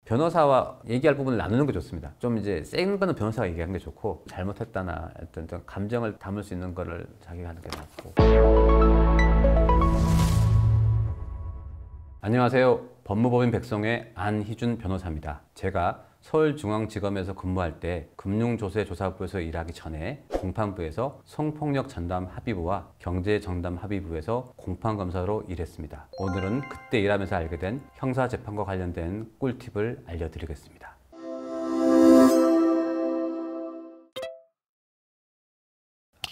변호사와 얘기할 부분을 나누는 게 좋습니다. 좀 이제 센 거는 변호사가 얘기하는 게 좋고, 잘못했다나 어떤 좀 감정을 담을 수 있는 거를 자기가 하는 게 낫고. 안녕하세요. 법무법인 백성의 안희준 변호사입니다. 제가 서울중앙지검에서 근무할 때 금융조세조사부에서 일하기 전에 공판부에서 성폭력 전담 합의부와 경제정담 합의부에서 공판검사로 일했습니다. 오늘은 그때 일하면서 알게 된 형사재판과 관련된 꿀팁을 알려드리겠습니다.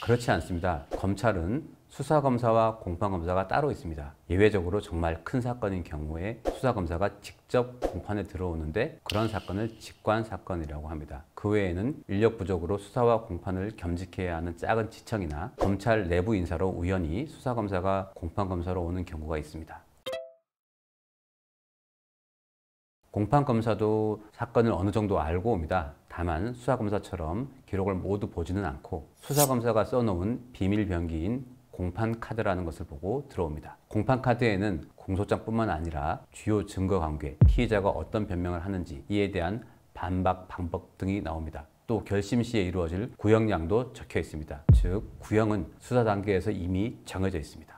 그렇지 않습니다. 검찰은 수사검사와 공판검사가 따로 있습니다. 예외적으로 정말 큰 사건인 경우에 수사검사가 직접 공판에 들어오는데 그런 사건을 직관사건이라고 합니다. 그 외에는 인력 부족으로 수사와 공판을 겸직해야 하는 작은 지청이나 검찰 내부 인사로 우연히 수사검사가 공판검사로 오는 경우가 있습니다. 공판검사도 사건을 어느 정도 알고 옵니다. 다만 수사검사처럼 기록을 모두 보지는 않고 수사검사가 써놓은 비밀병기인 공판카드라는 것을 보고 들어옵니다. 공판카드에는 공소장뿐만 아니라 주요 증거 관계, 피해자가 어떤 변명을 하는지 이에 대한 반박 방법 등이 나옵니다. 또 결심 시에 이루어질 구형량도 적혀 있습니다. 즉 구형은 수사 단계에서 이미 정해져 있습니다.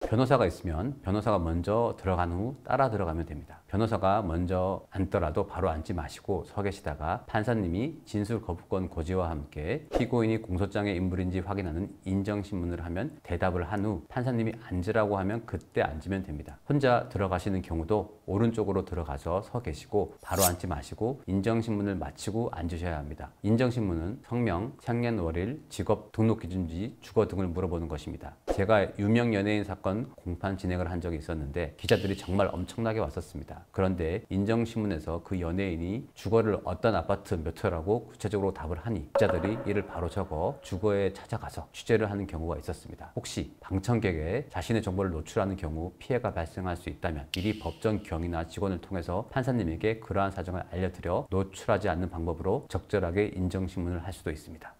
변호사가 있으면 변호사가 먼저 들어간 후 따라 들어가면 됩니다. 변호사가 먼저 앉더라도 바로 앉지 마시고 서 계시다가 판사님이 진술 거부권 고지와 함께 피고인이 공소장의 인물인지 확인하는 인정신문을 하면 대답을 한 후 판사님이 앉으라고 하면 그때 앉으면 됩니다. 혼자 들어가시는 경우도 오른쪽으로 들어가서 서 계시고 바로 앉지 마시고 인정신문을 마치고 앉으셔야 합니다. 인정신문은 성명, 생년월일, 직업, 등록기준지, 주거 등을 물어보는 것입니다. 제가 유명 연예인 사건 공판 진행을 한 적이 있었는데 기자들이 정말 엄청나게 왔었습니다. 그런데 인정신문에서 그 연예인이 주거를 어떤 아파트 몇 호라고 구체적으로 답을 하니 기자들이 이를 바로 적어 주거에 찾아가서 취재를 하는 경우가 있었습니다. 혹시 방청객에 자신의 정보를 노출하는 경우 피해가 발생할 수 있다면 미리 법정 경위나 직원을 통해서 판사님에게 그러한 사정을 알려드려 노출하지 않는 방법으로 적절하게 인정신문을 할 수도 있습니다.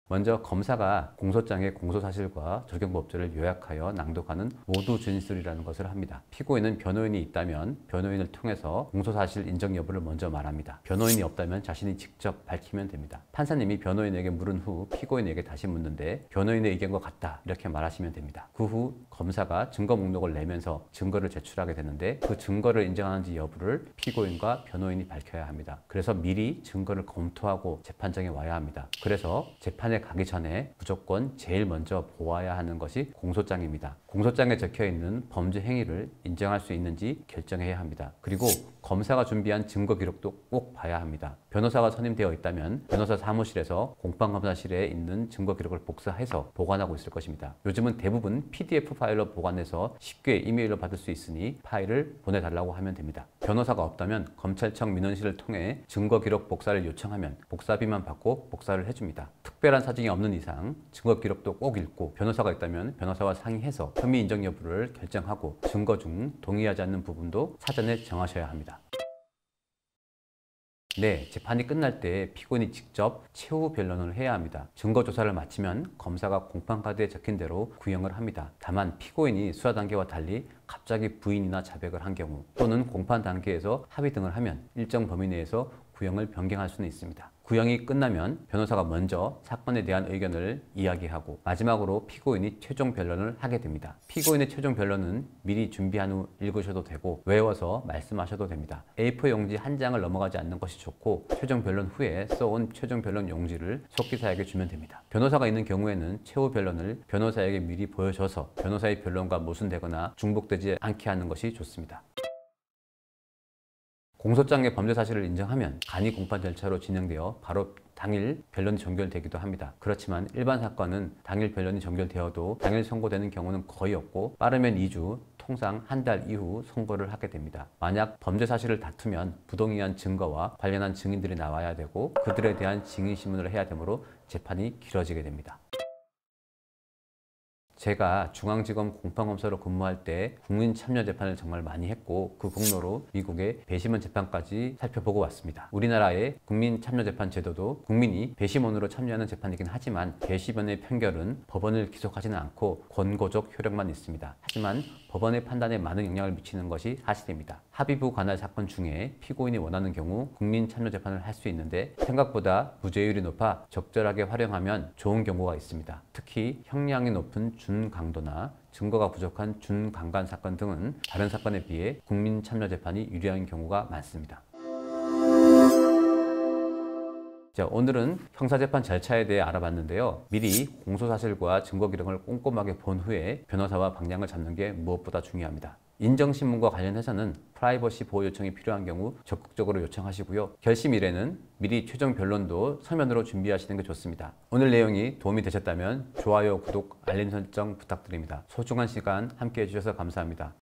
먼저 검사가 공소장의 공소사실과 적용법조를 요약하여 낭독하는 모두 진술이라는 것을 합니다. 피고인은 변호인이 있다면 변호인을 통해서 공소사실 인정 여부를 먼저 말합니다. 변호인이 없다면 자신이 직접 밝히면 됩니다. 판사님이 변호인에게 물은 후 피고인에게 다시 묻는데 변호인의 의견과 같다 이렇게 말하시면 됩니다. 그 후 검사가 증거 목록을 내면서 증거를 제출하게 되는데 그 증거를 인정하는지 여부를 피고인과 변호인이 밝혀야 합니다. 그래서 미리 증거를 검토하고 재판장에 와야 합니다. 그래서 재판에 가기 전에 무조건 제일 먼저 보아야 하는 것이 공소장입니다. 공소장에 적혀 있는 범죄 행위를 인정할 수 있는지 결정해야 합니다. 그리고 검사가 준비한 증거 기록도 꼭 봐야 합니다. 변호사가 선임되어 있다면 변호사 사무실에서 공판검사실에 있는 증거 기록을 복사해서 보관하고 있을 것입니다. 요즘은 대부분 PDF 파일로 보관해서 쉽게 이메일로 받을 수 있으니 파일을 보내달라고 하면 됩니다. 변호사가 없다면 검찰청 민원실을 통해 증거 기록 복사를 요청하면 복사비만 받고 복사를 해줍니다. 특별한 사정이 없는 이상 증거 기록도 꼭 읽고 변호사가 있다면 변호사와 상의해서 혐의 인정 여부를 결정하고 증거 중 동의하지 않는 부분도 사전에 정하셔야 합니다. 네, 재판이 끝날 때 피고인이 직접 최후 변론을 해야 합니다. 증거 조사를 마치면 검사가 공판카드에 적힌 대로 구형을 합니다. 다만 피고인이 수사 단계와 달리 갑자기 부인이나 자백을 한 경우 또는 공판 단계에서 합의 등을 하면 일정 범위 내에서 구형을 변경할 수는 있습니다. 구형이 끝나면 변호사가 먼저 사건에 대한 의견을 이야기하고 마지막으로 피고인이 최종 변론을 하게 됩니다. 피고인의 최종 변론은 미리 준비한 후 읽으셔도 되고 외워서 말씀하셔도 됩니다. A4 용지 한 장을 넘어가지 않는 것이 좋고 최종 변론 후에 써온 최종 변론 용지를 속기사에게 주면 됩니다. 변호사가 있는 경우에는 최후 변론을 변호사에게 미리 보여줘서 변호사의 변론과 모순되거나 중복되지 않게 하는 것이 좋습니다. 공소장의 범죄 사실을 인정하면 간이 공판 절차로 진행되어 바로 당일 변론이 종결되기도 합니다. 그렇지만 일반 사건은 당일 변론이 종결되어도 당일 선고되는 경우는 거의 없고 빠르면 2주, 통상 한 달 이후 선고를 하게 됩니다. 만약 범죄 사실을 다투면 부동의한 증거와 관련한 증인들이 나와야 되고 그들에 대한 증인신문을 해야 되므로 재판이 길어지게 됩니다. 제가 중앙지검 공판검사로 근무할 때 국민참여재판을 정말 많이 했고 그 공로로 미국의 배심원 재판까지 살펴보고 왔습니다. 우리나라의 국민참여재판 제도도 국민이 배심원으로 참여하는 재판이긴 하지만 배심원의 판결은 법원을 기속하지는 않고 권고적 효력만 있습니다. 하지만 법원의 판단에 많은 영향을 미치는 것이 사실입니다. 합의부 관할 사건 중에 피고인이 원하는 경우 국민참여재판을 할 수 있는데 생각보다 무죄율이 높아 적절하게 활용하면 좋은 경우가 있습니다. 특히 형량이 높은 준강도나 증거가 부족한 준강간 사건 등은 다른 사건에 비해 국민참여재판이 유리한 경우가 많습니다. 자, 오늘은 형사재판 절차에 대해 알아봤는데요. 미리 공소사실과 증거기록을 꼼꼼하게 본 후에 변호사와 방향을 잡는 게 무엇보다 중요합니다. 인정신문과 관련해서는 프라이버시 보호 요청이 필요한 경우 적극적으로 요청하시고요. 결심일에는 미리 최종 변론도 서면으로 준비하시는 게 좋습니다. 오늘 내용이 도움이 되셨다면 좋아요, 구독, 알림 설정 부탁드립니다. 소중한 시간 함께 해주셔서 감사합니다.